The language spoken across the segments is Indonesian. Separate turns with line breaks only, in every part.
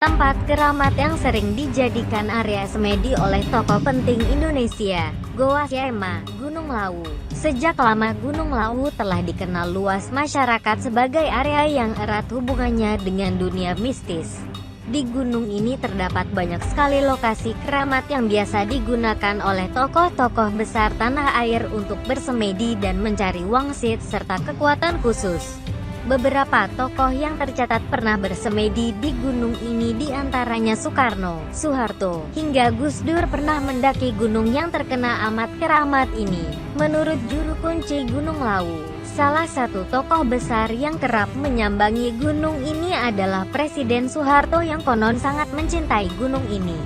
Tempat keramat yang sering dijadikan area semedi oleh tokoh penting Indonesia, Goa Syema, Gunung Lawu. Sejak lama Gunung Lawu telah dikenal luas masyarakat sebagai area yang erat hubungannya dengan dunia mistis. Di gunung ini terdapat banyak sekali lokasi keramat yang biasa digunakan oleh tokoh-tokoh besar tanah air untuk bersemedi dan mencari wangsit serta kekuatan khusus. Beberapa tokoh yang tercatat pernah bersemedi di gunung ini diantaranya Soekarno, Soeharto, hingga Gus Dur pernah mendaki gunung yang terkena amat keramat ini. Menurut juru kunci Gunung Lawu, salah satu tokoh besar yang kerap menyambangi gunung ini adalah Presiden Soeharto yang konon sangat mencintai gunung ini.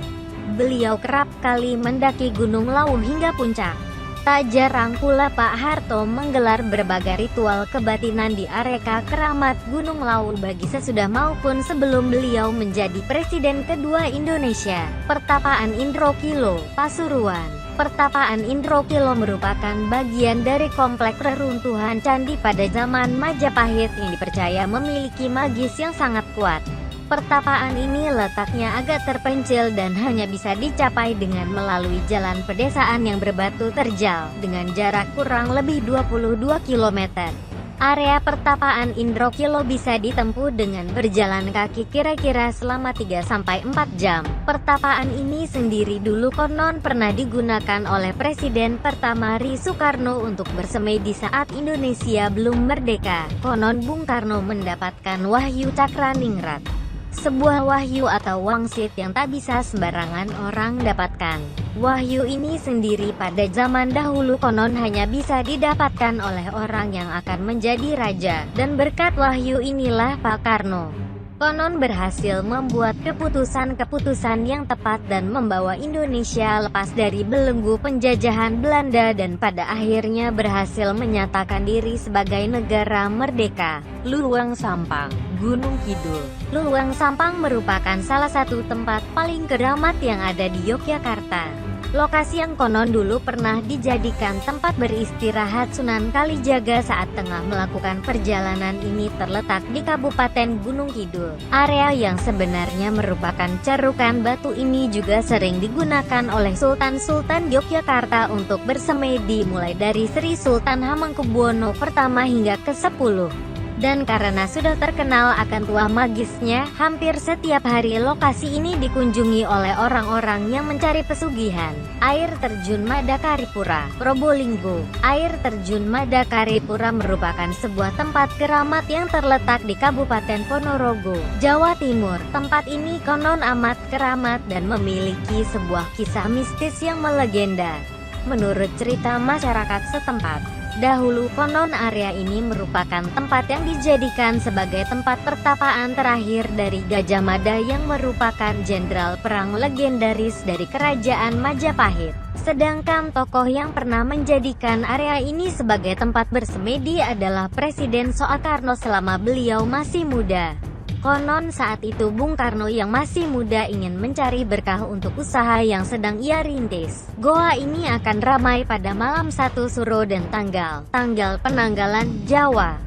Beliau kerap kali mendaki Gunung Lawu hingga puncak. Tak jarang pula Pak Harto menggelar berbagai ritual kebatinan di area keramat Gunung Lawu bagi sesudah maupun sebelum beliau menjadi Presiden kedua Indonesia. Pertapaan Indrokilo, Pasuruan. Pertapaan Indrokilo merupakan bagian dari komplek reruntuhan candi pada zaman Majapahit yang dipercaya memiliki magis yang sangat kuat. Pertapaan ini letaknya agak terpencil dan hanya bisa dicapai dengan melalui jalan pedesaan yang berbatu terjal, dengan jarak kurang lebih 22 km. Area pertapaan Indrokilo bisa ditempuh dengan berjalan kaki kira-kira selama 3-4 jam. Pertapaan ini sendiri dulu konon pernah digunakan oleh Presiden pertama Ri Soekarno untuk bersemedi saat Indonesia belum merdeka. Konon Bung Karno mendapatkan wahyu Cakraningrat, sebuah wahyu atau wangsit yang tak bisa sembarangan orang dapatkan. Wahyu ini sendiri pada zaman dahulu konon hanya bisa didapatkan oleh orang yang akan menjadi raja, dan berkat wahyu inilah Pak Karno konon berhasil membuat keputusan-keputusan yang tepat dan membawa Indonesia lepas dari belenggu penjajahan Belanda dan pada akhirnya berhasil menyatakan diri sebagai negara merdeka. Luwang Sampang, Gunung Kidul. Luwang Sampang merupakan salah satu tempat paling keramat yang ada di Yogyakarta. Lokasi yang konon dulu pernah dijadikan tempat beristirahat Sunan Kalijaga saat tengah melakukan perjalanan ini terletak di Kabupaten Gunung Kidul. Area yang sebenarnya merupakan cerukan batu ini juga sering digunakan oleh Sultan-Sultan Yogyakarta untuk bersemedi mulai dari Sri Sultan Hamengkubuwono I hingga ke-10. Dan karena sudah terkenal akan tuah magisnya, hampir setiap hari lokasi ini dikunjungi oleh orang-orang yang mencari pesugihan. Air Terjun Madakaripura, Probolinggo. Air Terjun Madakaripura merupakan sebuah tempat keramat yang terletak di Kabupaten Ponorogo, Jawa Timur. Tempat ini konon amat keramat dan memiliki sebuah kisah mistis yang melegenda. Menurut cerita masyarakat setempat, dahulu konon area ini merupakan tempat yang dijadikan sebagai tempat pertapaan terakhir dari Gajah Mada yang merupakan jenderal perang legendaris dari kerajaan Majapahit. Sedangkan tokoh yang pernah menjadikan area ini sebagai tempat bersemedi adalah Presiden Soekarno selama beliau masih muda. Konon saat itu Bung Karno yang masih muda ingin mencari berkah untuk usaha yang sedang ia rintis. Goa ini akan ramai pada malam 1 Suro dan tanggal penanggalan Jawa.